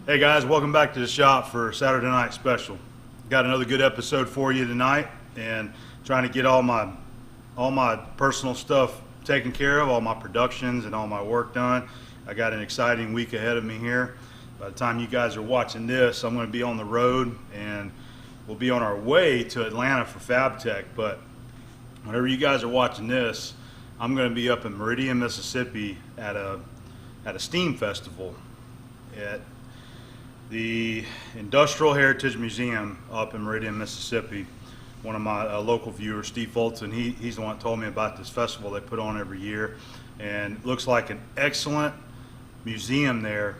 Hey guys, welcome back to the shop for Saturday night special. Got another good episode for you tonight, and trying to get all my personal stuff taken care of, all my productions and all my work done. I got an exciting week ahead of me here. By the time you guys are watching this, I'm going to be on the road, and we'll be on our way to Atlanta for FabTech. But whenever you guys are watching this, I'm going to be up in Meridian, Mississippi at a STEAM festival at the Industrial Heritage Museum up in Meridian, Mississippi. One of my local viewers, Steve Fulton, he's the one that told me about this festival they put on every year, and it looks like an excellent museum there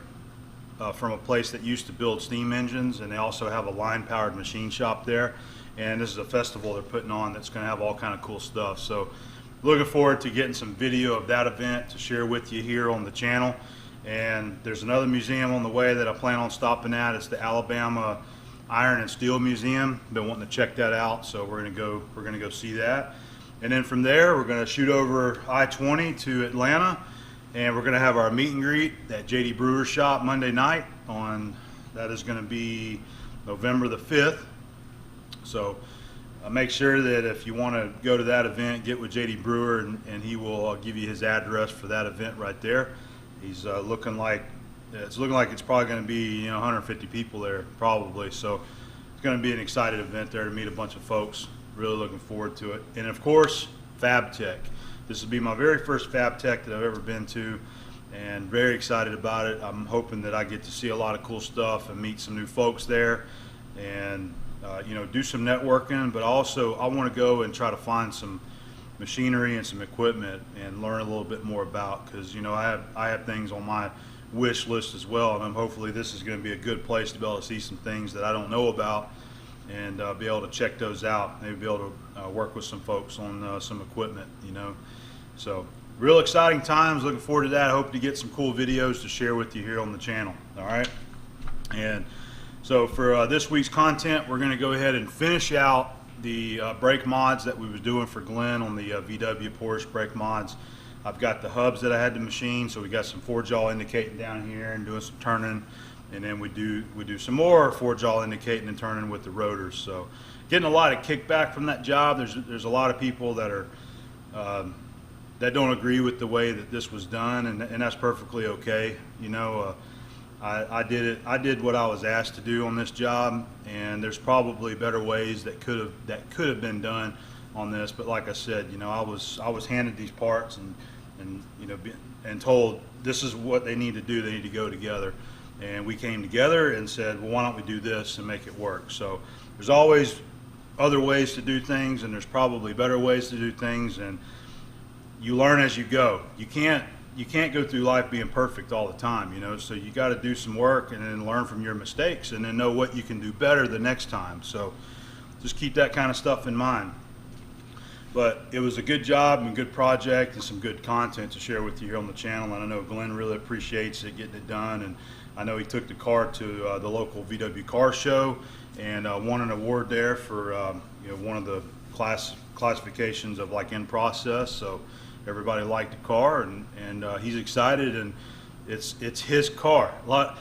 from a place that used to build steam engines, and they also have a line-powered machine shop there. And this is a festival they're putting on that's going to have all kind of cool stuff. So looking forward to getting some video of that event to share with you here on the channel. And there's another museum on the way that I plan on stopping at. It's the Alabama Iron and Steel Museum. Been wanting to check that out, so we're gonna go see that. And then from there, we're gonna shoot over I-20 to Atlanta, and we're gonna have our meet and greet at JD Brewer's shop Monday night. That is gonna be November the 5th. So make sure that if you want to go to that event, get with JD Brewer, and he will give you his address for that event right there. He's looking like it's probably going to be 150 people there probably. So it's going to be an exciting event there to meet a bunch of folks. Really looking forward to it. And of course, FabTech. This will be my very first FabTech that I've ever been to, and very excited about it. I'm hoping that I get to see a lot of cool stuff and meet some new folks there, and do some networking. But also, I want to go and try to find some machinery and some equipment and learn a little bit more about, because I have things on my wish list as well, and hopefully this is going to be a good place to be able to see some things that I don't know about, and be able to check those out, maybe be able to work with some folks on some equipment. So real exciting times. Looking forward to that. I hope to get some cool videos to share with you here on the channel. All right, and so for this week's content, we're going to go ahead and finish out the brake mods that we was doing for Glenn on the VW Porsche brake mods. I've got the hubs that I had to machine, so we got some 4-jaw indicating down here and doing some turning, and then we do some more 4-jaw indicating and turning with the rotors. So getting a lot of kickback from that job. There's a lot of people that are that don't agree with the way that this was done, and that's perfectly okay. I did what I was asked to do on this job, and there's probably better ways that could have been done on this. But like I said, I was handed these parts and told this is what they need to do. They need to go together, and we came together and said, well, why don't we do this and make it work? So there's always other ways to do things, and there's probably better ways to do things, and you learn as you go. You can't go through life being perfect all the time, so you got to do some work and then learn from your mistakes and then know what you can do better the next time. So just keep that kind of stuff in mind. But it was a good job and good project and some good content to share with you here on the channel, and I know Glenn really appreciates it, getting it done. And I know he took the car to the local VW car show and won an award there for one of the classifications of like in process. So everybody liked the car, and he's excited, and it's his car. A lot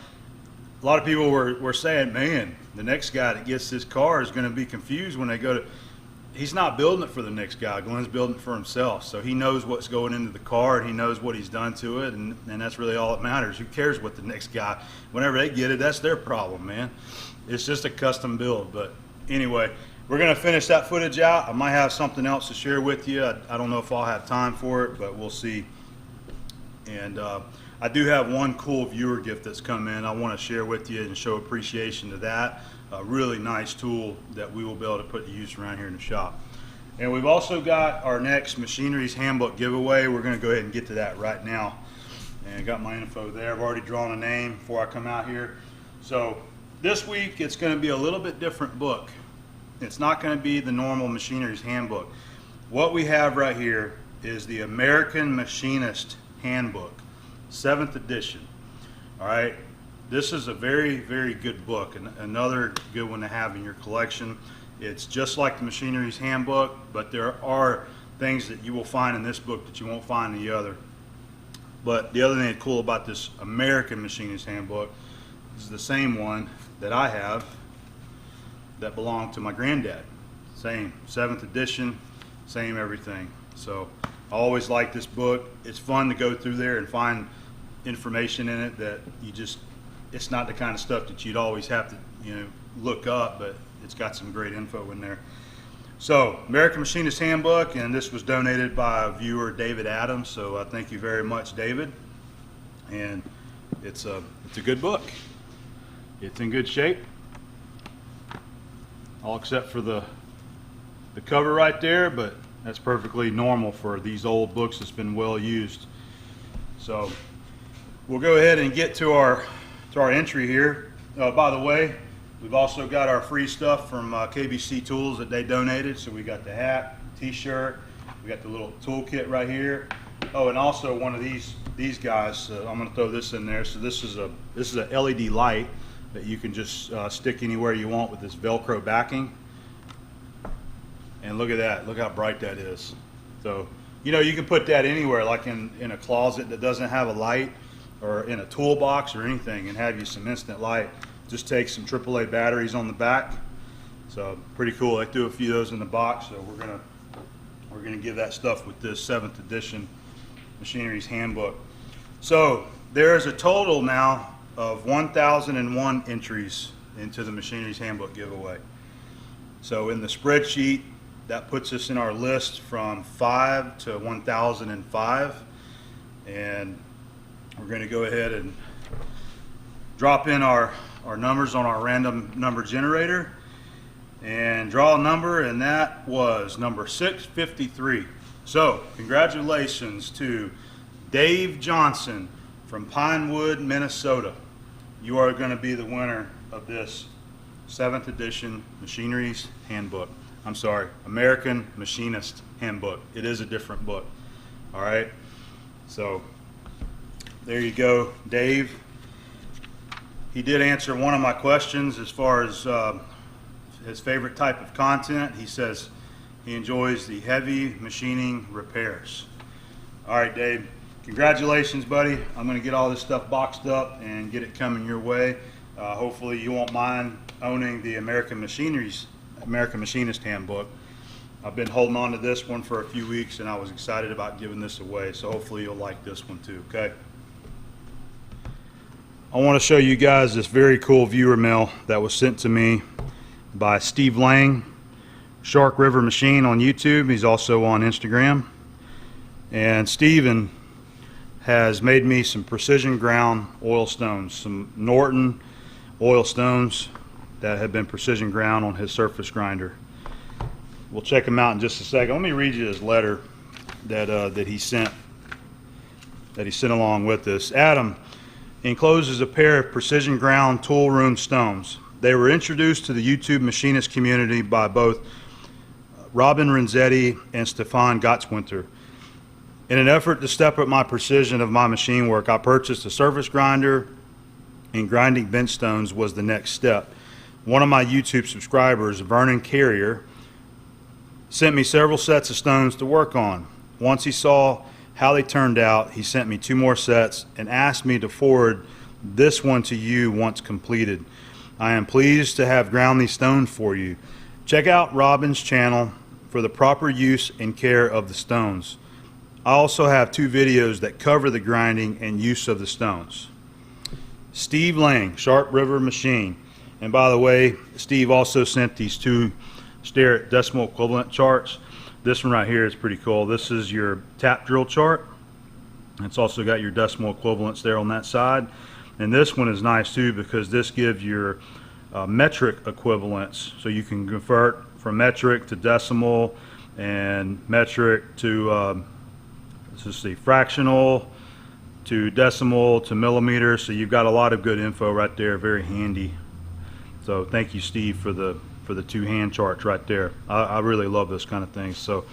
of people were saying, man, the next guy that gets this car is going to be confused when they go to. He's not building it for the next guy. Glenn's building it for himself. So he knows what's going into the car, and he knows what he's done to it, and that's really all that matters. Who cares what the next guy, whenever they get it, that's their problem, man. It's just a custom build. But anyway, we're going to finish that footage out. I might have something else to share with you. I don't know if I'll have time for it, but we'll see. And I do have one cool viewer gift that's come in. I want to share with you and show appreciation to that. A really nice tool that we will be able to put to use around here in the shop. And we've also got our next Machinery's Handbook Giveaway. We're going to go ahead and get to that right now. And I got my info there. I've already drawn a name before I come out here. So this week it's going to be a little bit different book. It's not going to be the normal Machinery's Handbook. What we have right here is the American Machinist Handbook, 7th edition. All right. This is a very, very good book, and another good one to have in your collection. It's just like the Machinery's Handbook, but there are things that you will find in this book that you won't find in the other. But the other thing that's cool about this American Machinist Handbook, This is the same one that I have that belonged to my granddad. Same, 7th edition, same everything. So I always like this book. It's fun to go through there and find information in it that it's not the kind of stuff that you'd always have to, look up, but it's got some great info in there. So, American Machinist Handbook, and this was donated by a viewer, David Adams, so I thank you very much, David. And it's a good book. It's in good shape, all except for the cover right there, but that's perfectly normal for these old books that's been well used. So, we'll go ahead and get to our entry here. By the way, we've also got our free stuff from KBC Tools that they donated. So we got the hat, t-shirt, we got the little toolkit right here. Oh, and also one of these guys. I'm going to throw this in there. So this is a LED light that you can just stick anywhere you want with this Velcro backing. And look at that. Look how bright that is. So you can put that anywhere, like in a closet that doesn't have a light, or in a toolbox or anything, and have you some instant light. Just take some AAA batteries on the back. So pretty cool. I threw a few of those in the box, so we're gonna give that stuff with this 7th edition Machinery's Handbook. So there's a total now of 1,001 entries into the Machinery's Handbook giveaway. So in the spreadsheet, that puts us in our list from 5 to 1,005, and we're going to go ahead and drop in our numbers on our random number generator and draw a number, and that was number 653. So congratulations to Dave Johnson from Pinewood, Minnesota. You are going to be the winner of this 7th edition Machinery's Handbook. I'm sorry, American Machinist Handbook. It is a different book. All right, so there you go, Dave. He did answer one of my questions as far as his favorite type of content. He says he enjoys the heavy machining repairs. All right, Dave, congratulations, buddy. I'm going to get all this stuff boxed up and get it coming your way. Hopefully you won't mind owning the American Machinist Handbook. I've been holding on to this one for a few weeks, and I was excited about giving this away, so hopefully you'll like this one too, okay? I want to show you guys this very cool viewer mail that was sent to me by Steve Lang, Shark River Machine on YouTube. He's also on Instagram. And Steven has made me some precision ground oil stones, some Norton oil stones that have been precision ground on his surface grinder. We'll check them out in just a second. Let me read you his letter that he sent along with this. Adam encloses a pair of precision ground tool room stones. They were introduced to the YouTube machinist community by both Robin Renzetti and Stefan Gottswinter. In an effort to step up my precision of my machine work, I purchased a surface grinder, and grinding bench stones was the next step. One of my YouTube subscribers, Vernon Carrier, sent me several sets of stones to work on. Once he saw how they turned out, he sent me 2 more sets and asked me to forward this one to you once completed. I am pleased to have ground these stones for you. Check out Robin's channel for the proper use and care of the stones. I also have 2 videos that cover the grinding and use of the stones. Steve Lang, Sharp River Machine. And by the way, Steve also sent these 2 Starrett decimal equivalent charts. This one right here is pretty cool. This is your tap drill chart. It's also got your decimal equivalents there on that side. And this one is nice too, because this gives your metric equivalents. So you can convert from metric to decimal, and metric to let's see, fractional to decimal to millimeter. So you've got a lot of good info right there, very handy. So thank you, Steve, for the 2 hand charts right there. I really love this kind of thing. So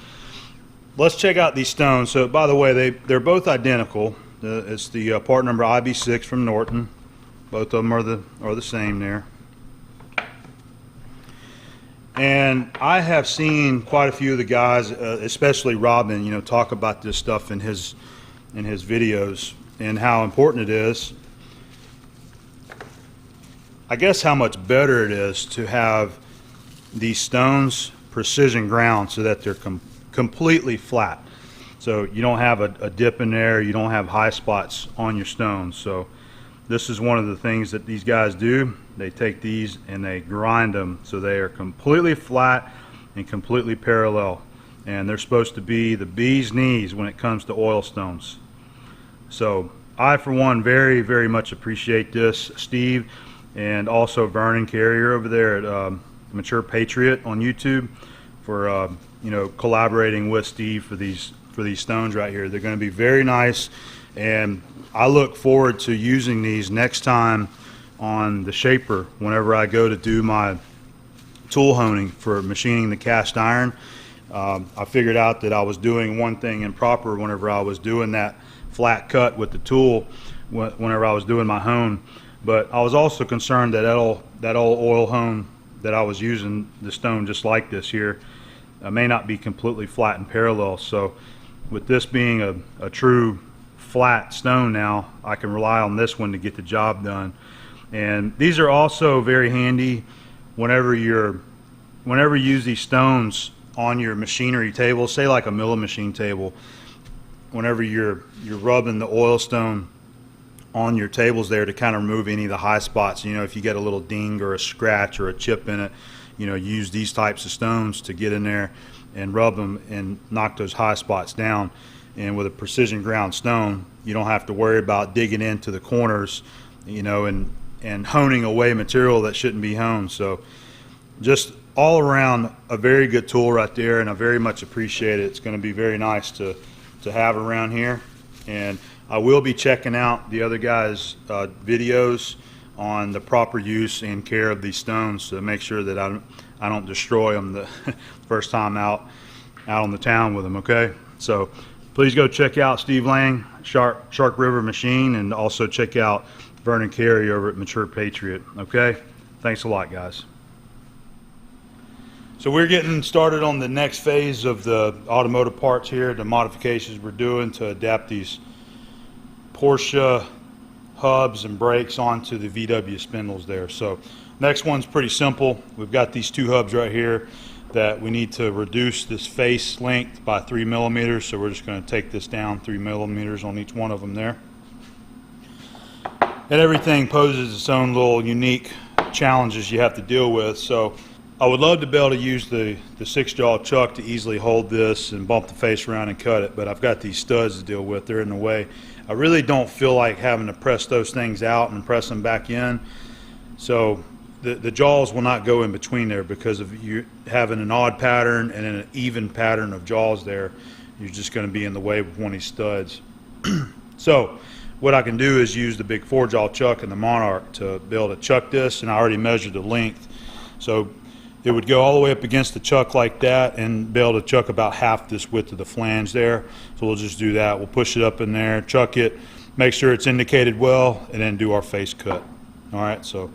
let's check out these stones. So by the way, they're both identical. It's the part number IB6 from Norton. Both of them are the same there. And I have seen quite a few of the guys, especially Robin, talk about this stuff in his videos and how important it is I guess how much better it is to have these stones precision ground so that they're completely flat. So you don't have a dip in there, you don't have high spots on your stones. So this is one of the things that these guys do. They take these and they grind them so they are completely flat and completely parallel. And they're supposed to be the bee's knees when it comes to oil stones. So I, for one, very, very much appreciate this, Steve, and also Vernon Carrier over there at Mature Patriot on YouTube for you know, collaborating with Steve for these stones right here. They're going to be very nice, and I look forward to using these next time on the shaper whenever I go to do my tool honing for machining the cast iron. I figured out that I was doing one thing improper whenever I was doing that flat cut with the tool whenever I was doing my hone, but I was also concerned that that old oil hone that I was using, the stone just like this here, may not be completely flat and parallel. So with this being a true flat stone now, I can rely on this one to get the job done. And these are also very handy whenever you use these stones on your machinery table, say like a milling machine table. Whenever you're rubbing the oil stone on your tables there to kind of remove any of the high spots, you know, if you get a little ding or a scratch or a chip in it, you know, use these types of stones to get in there and rub them and knock those high spots down. And with a precision ground stone, you don't have to worry about digging into the corners, you know, and honing away material that shouldn't be honed. So just all around a very good tool right there, and I very much appreciate it. It's going to be very nice to have around here. And I will be checking out the other guys' videos on the proper use and care of these stones to make sure that I don't destroy them the first time out on the town with them. Okay, so please go check out Steve Lang, Shark River Machine, and also check out Vernon Carey over at Mature Patriot. Okay, thanks a lot, guys. So we're getting started on the next phase of the automotive parts here, the modifications we're doing to adapt these Porsche hubs and brakes onto the VW spindles there. So next one's pretty simple. We've got these two hubs right here that we need to reduce this face length by 3 millimeters. So we're just going to take this down 3 millimeters on each one of them there. And everything poses its own little unique challenges you have to deal with. So I would love to be able to use the 6-jaw chuck to easily hold this and bump the face around and cut it, but I've got these studs to deal with. They're in the way. I really don't feel like having to press those things out and press them back in. So the jaws will not go in between there because of you having an odd pattern and an even pattern of jaws there. You're just going to be in the way with one of these studs. So what I can do is use the big 4-jaw chuck and the Monarch to be able to chuck this, and I already measured the length. So it would go all the way up against the chuck like that and be able to chuck about half this width of the flange there. So we'll just do that. We'll push it up in there, chuck it, make sure it's indicated well, and then do our face cut. All right, so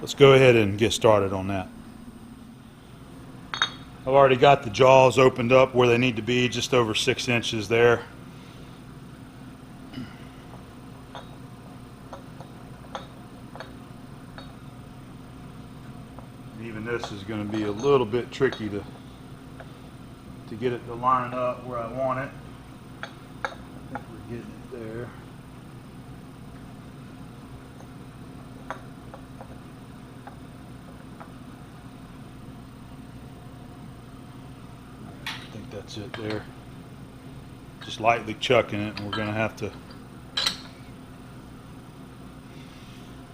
let's go ahead and get started on that. I've already got the jaws opened up where they need to be, just over 6 inches there. Even this is going to be a little bit tricky to get it to line up where I want it. I think we're getting it there. I think that's it there. Just lightly chucking it, and we're going to have to.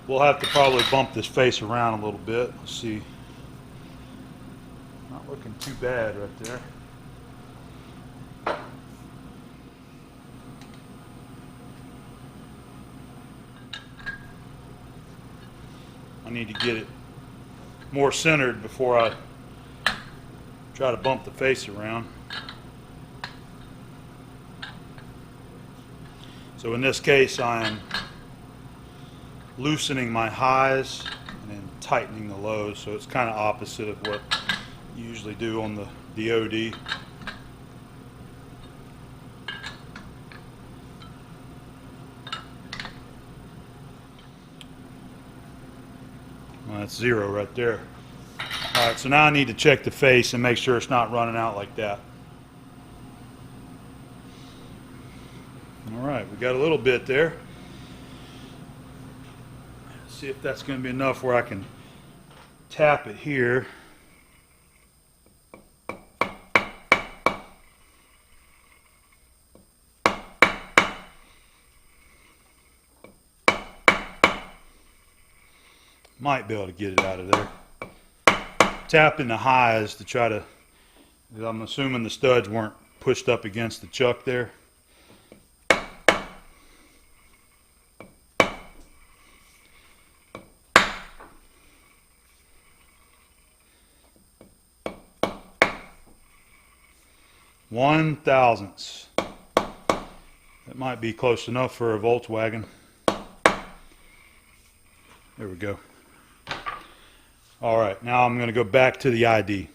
We'll have to probably bump this face around a little bit. Let's see. Not looking too bad right there. I need to get it more centered before I try to bump the face around. So in this case, I am loosening my highs and then tightening the lows, so it's kind of opposite of what you usually do on the OD. Well, that's 0 right there. All right, so now I need to check the face and make sure it's not running out like that. All right, we got a little bit there. Let's see if that's going to be enough where I can tap it here. Might be able to get it out of there. Tapping the highs to try to, I'm assuming the studs weren't pushed up against the chuck there. One thousandths. That might be close enough for a Volkswagen. There we go. All right, now I'm going to go back to the ID.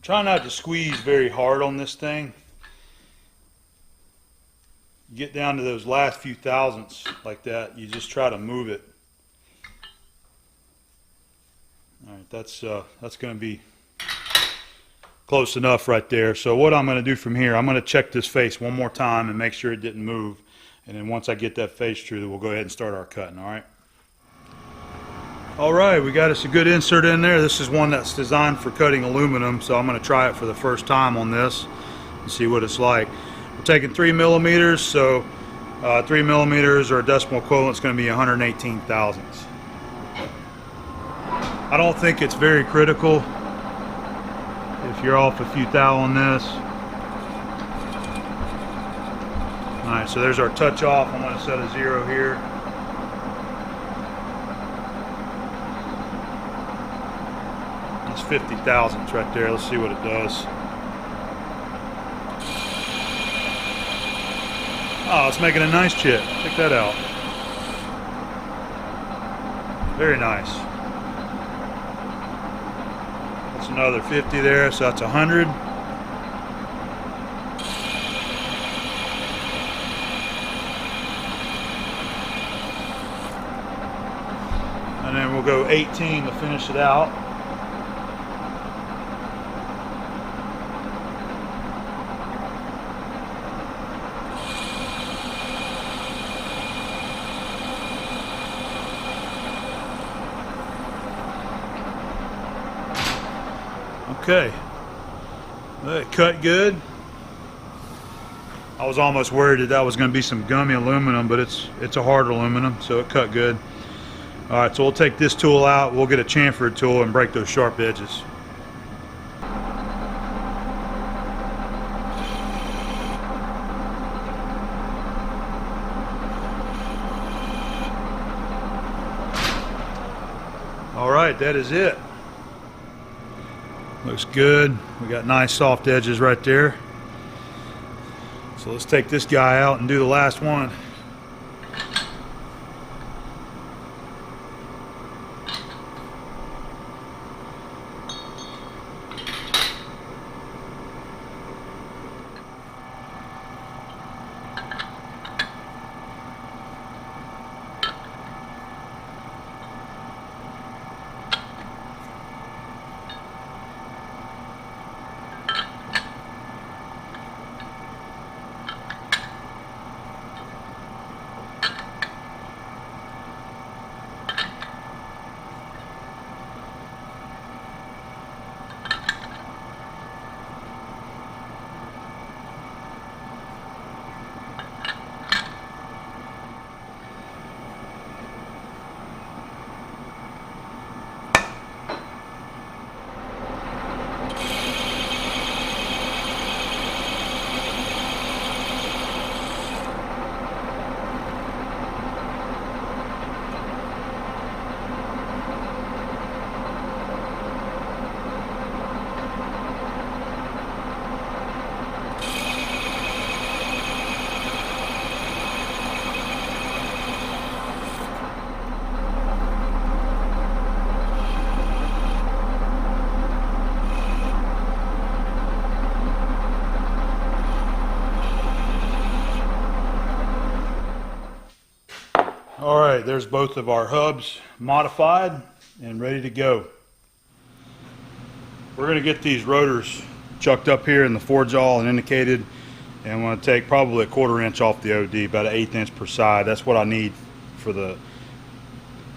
Try not to squeeze very hard on this thing. You get down to those last few thousandths like that, you just try to move it. All right, that's going to be close enough right there. So what I'm going to do from here, I'm going to check this face one more time and make sure it didn't move. And then once I get that face true, we'll go ahead and start our cutting, all right? All right, we got us a good insert in there. This is one that's designed for cutting aluminum, so I'm going to try it for the first time on this and see what it's like. We're taking 3 millimeters, so 3 millimeters or a decimal equivalent is going to be 118 thousandths. I don't think it's very critical if you're off a few thou on this. Alright, so there's our touch off. I'm going to set a 0 here. That's 50 thousandths right there. Let's see what it does. Oh, it's making a nice chip. Check that out. Very nice. That's another 50 there, so that's 100. And then we'll go 18 to finish it out. Okay, it cut good. I was almost worried that was going to be some gummy aluminum, but it's a hard aluminum, so it cut good. All right, so we'll take this tool out. We'll get a chamfer tool and break those sharp edges. All right, that is it. Looks good. We got nice soft edges right there. So let's take this guy out and do the last one. All right, there's both of our hubs modified and ready to go. We're going to get these rotors chucked up here in the forge jaw and indicated, and I'm going to take probably a 1/4 inch off the OD, about an 1/8 inch per side. That's what I need for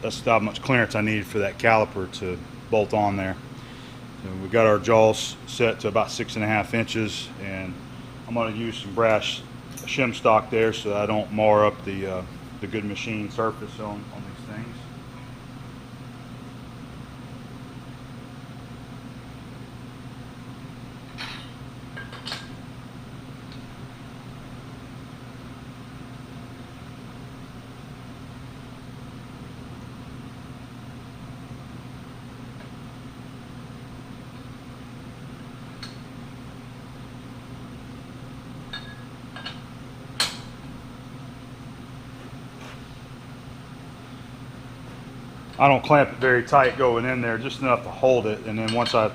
that's how much clearance I need for that caliper to bolt on there. And we got our jaws set to about 6.5 inches, and I'm going to use some brass shim stock there so I don't mar up the good machine surface on these things. I don't clamp it very tight going in there, just enough to hold it, and then once I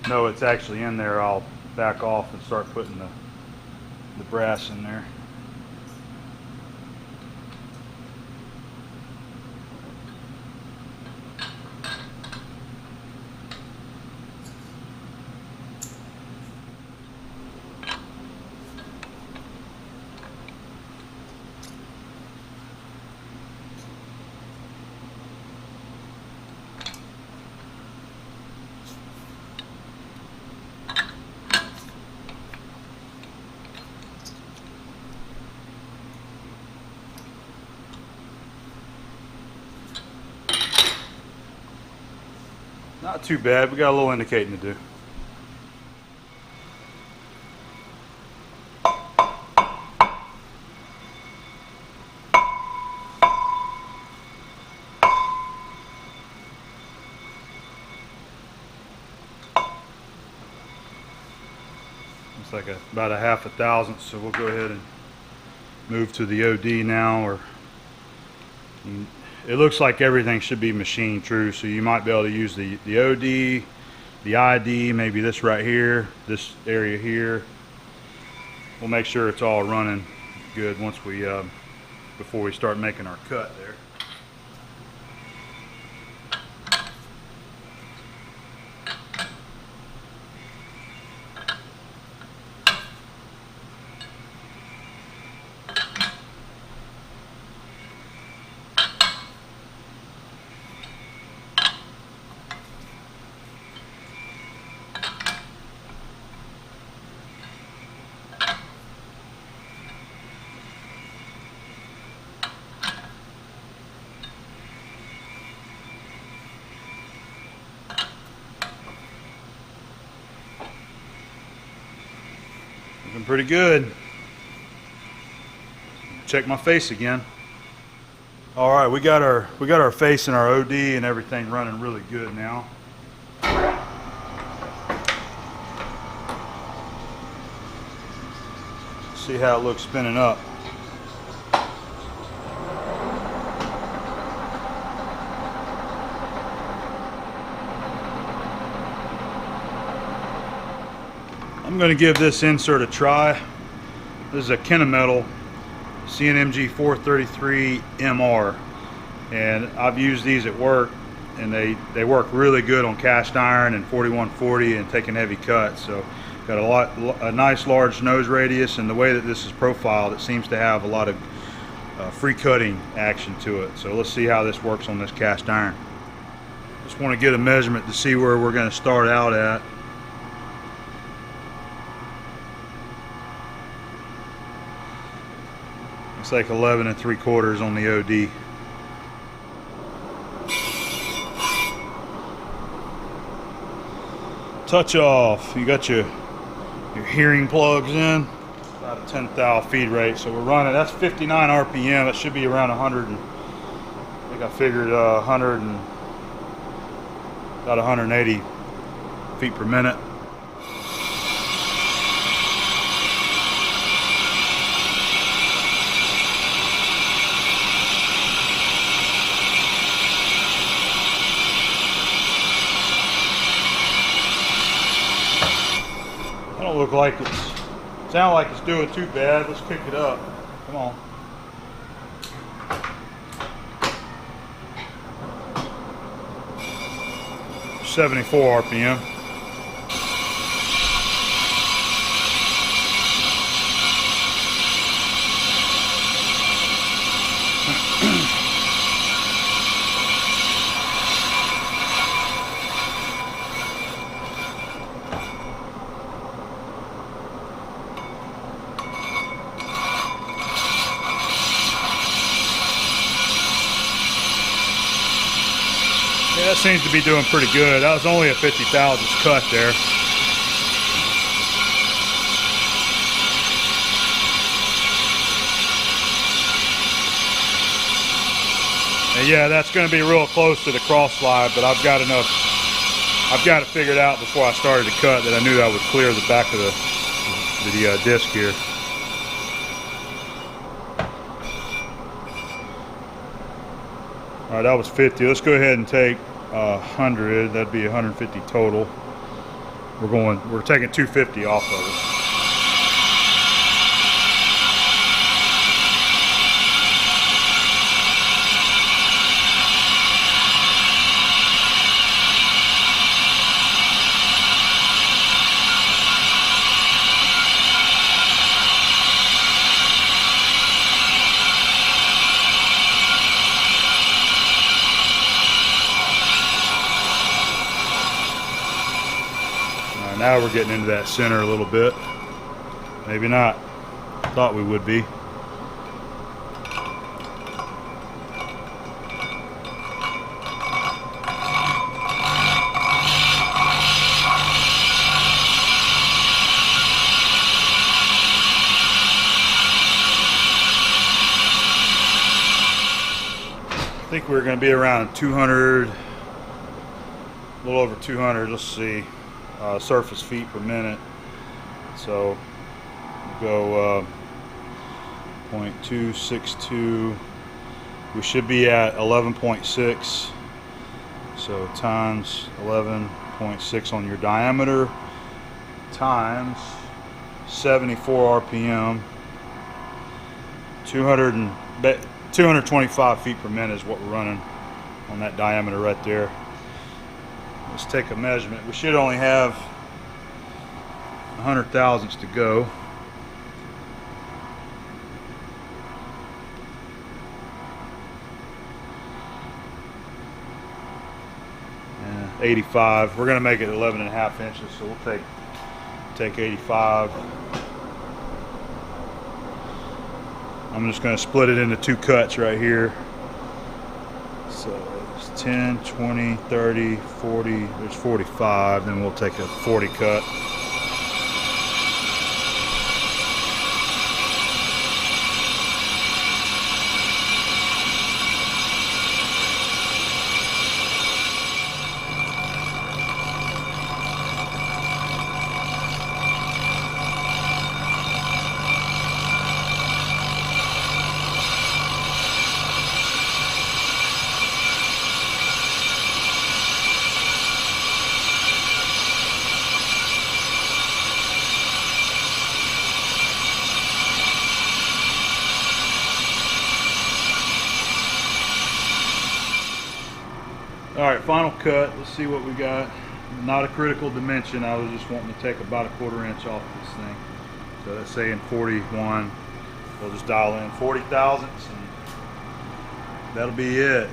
know it's actually in there, I'll back off and start putting the brass in there. Not too bad, we got a little indicating to do. It's like about a 1/2 thousandth, so we'll go ahead and move to the OD now. It looks like everything should be machine true, so you might be able to use the OD, the ID, maybe this right here, this area here. We'll make sure it's all running good once we before we start making our cut there. Looking pretty good. Check my face again. All right, we got our face and our OD and everything running really good now. See how it looks spinning up. I'm going to give this insert a try. This is a Kennametal CNMG 433 MR, and I've used these at work, and they work really good on cast iron and 4140 and taking heavy cuts. So got a nice large nose radius, and the way that this is profiled, it seems to have a lot of free cutting action to it. So let's see how this works on this cast iron. Just want to get a measurement to see where we're going to start out at. It's like 11 3/4 on the OD. Touch off. You got your hearing plugs in. About a 10 thou feed rate. So we're running. That's 59 RPM. It should be around 100. I think I figured 100 and about 180 feet per minute. Don't look like sound like it's doing too bad. Let's pick it up. Come on. 74 RPM. Yeah, that seems to be doing pretty good. That was only a 50 thousandths cut there. And yeah, that's going to be real close to the cross slide, but I've got enough. I've got it figured out before I started to cut that I knew I would clear the back of the disc here. All right, that was 50. Let's go ahead and take 100. That'd be 150 total. We're taking 250 off of it. Now we're getting into that center a little bit. Maybe not. Thought we would be. I think we're going to be around 200, a little over 200. Let's see. Surface feet per minute. So we'll go 0.262. We should be at 11.6. So times 11.6 on your diameter times 74 RPM. 225 feet per minute is what we're running on that diameter right there. Let's take a measurement. We should only have 100 thousandths to go. And 85. We're going to make it 11.5 inches, so we'll take 85. I'm just going to split it into two cuts right here. So 10, 20, 30, 40, there's 45, then we'll take a 40 cut. All right, final cut. Let's see what we got. Not a critical dimension. I was just wanting to take about a 1/4 inch off this thing. So that's saying 41. We'll just dial in 40 thousandths and that'll be it.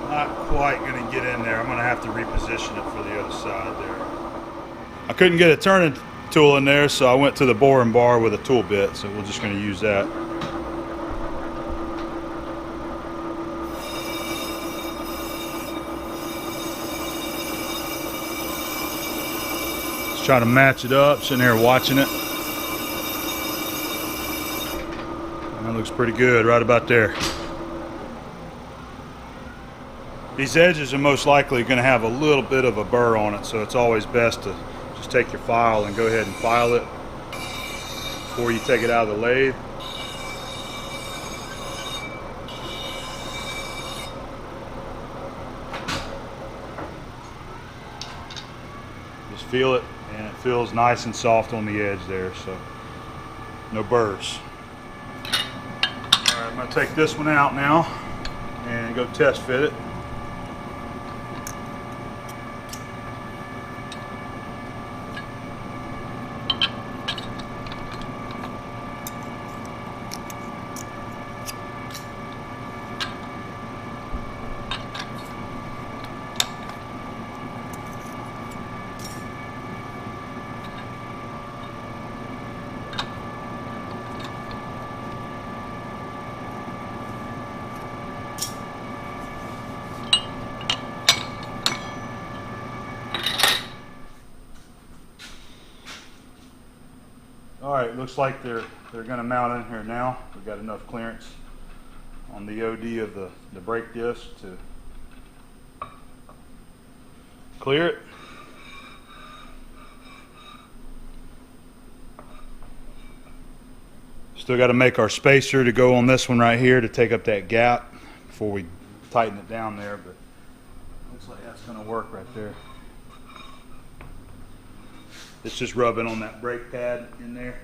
Not quite going to get in there. I'm going to have to reposition it for the other side there. I couldn't get a turning tool in there, so I went to the boring bar with a tool bit, so we're just going to use that. Let's try to match it up, sitting there watching it. That looks pretty good, right about there. These edges are most likely going to have a little bit of a burr on it, so it's always best to just take your file and go ahead and file it before you take it out of the lathe. Just feel it, and it feels nice and soft on the edge there, so no burrs. All right, I'm going to take this one out now and go test fit it. Alright, looks like they're going to mount in here now. We've got enough clearance on the OD of the brake disc to clear it. Still got to make our spacer to go on this one right here to take up that gap before we tighten it down there, but looks like that's going to work right there. It's just rubbing on that brake pad in there.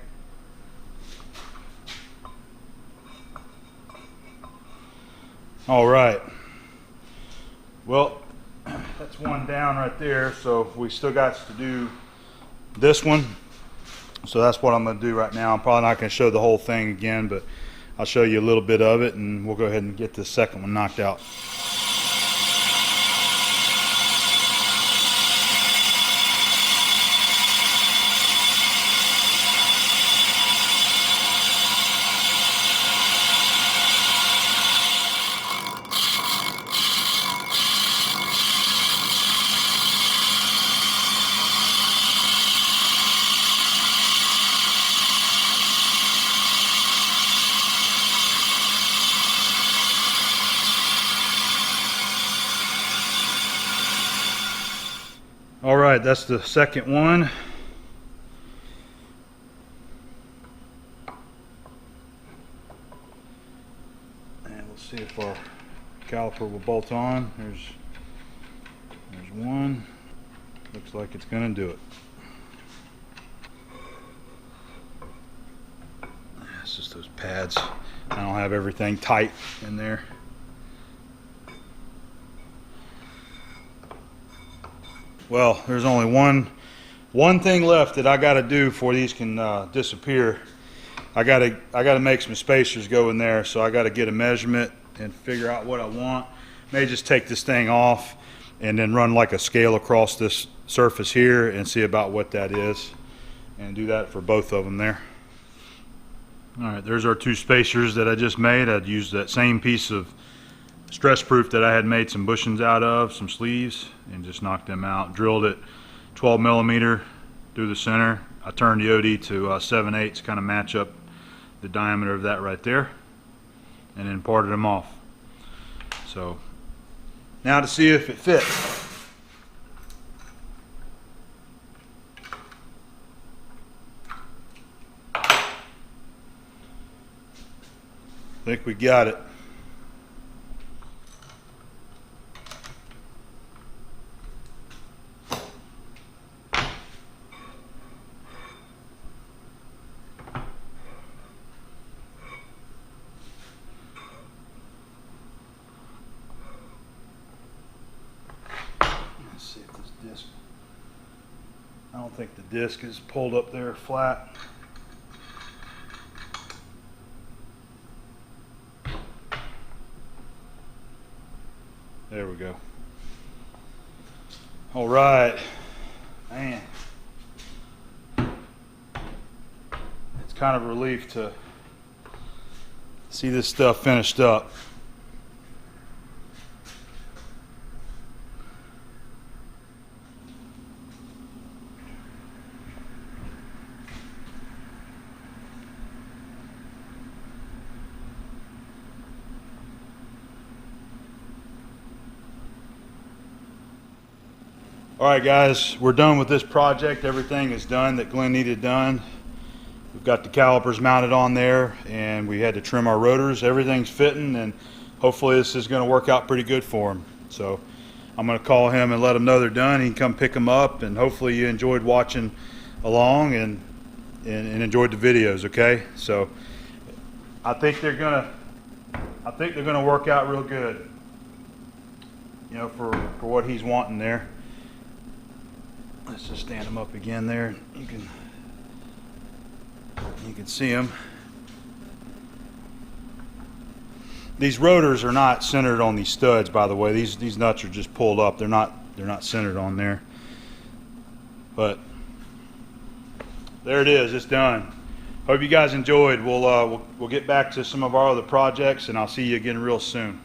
All right. Well, that's one down right there, so we still got to do this one. So that's what I'm going to do right now. I'm probably not going to show the whole thing again, but I'll show you a little bit of it, and we'll go ahead and get this second one knocked out. All right, that's the second one. And we'll see if our caliper will bolt on. There's one. Looks like it's going to do it. It's just those pads. I don't have everything tight in there. Well, there's only one thing left that I got to do before these can disappear. I got to make some spacers go in there, so I got to get a measurement and figure out what I want. May just take this thing off and then run like a scale across this surface here and see about what that is, and do that for both of them there. All right, there's our two spacers that I just made. I'd used that same piece of stress proof that I had made some bushings out of, some sleeves, and just knocked them out. Drilled it 12 millimeter through the center. I turned the OD to 7/8 to kind of match up the diameter of that right there, and then parted them off. So now to see if it fits. I think we got it. Let's see if this disc, I don't think the disc is pulled up there flat. There we go. All right, man. It's kind of a relief to see this stuff finished up. All right, guys, we're done with this project. Everything is done that Glenn needed done. We've got the calipers mounted on there, and we had to trim our rotors. Everything's fitting, and hopefully this is going to work out pretty good for him. So I'm going to call him and let him know they're done. He can come pick them up, and hopefully you enjoyed watching along and enjoyed the videos. Okay, so I think they're gonna work out real good. You know, for what he's wanting there. Let's just stand them up again there. You can see them. These rotors are not centered on these studs, by the way. These nuts are just pulled up. They're not centered on there. But there it is. It's done. Hope you guys enjoyed. We'll get back to some of our other projects, and I'll see you again real soon.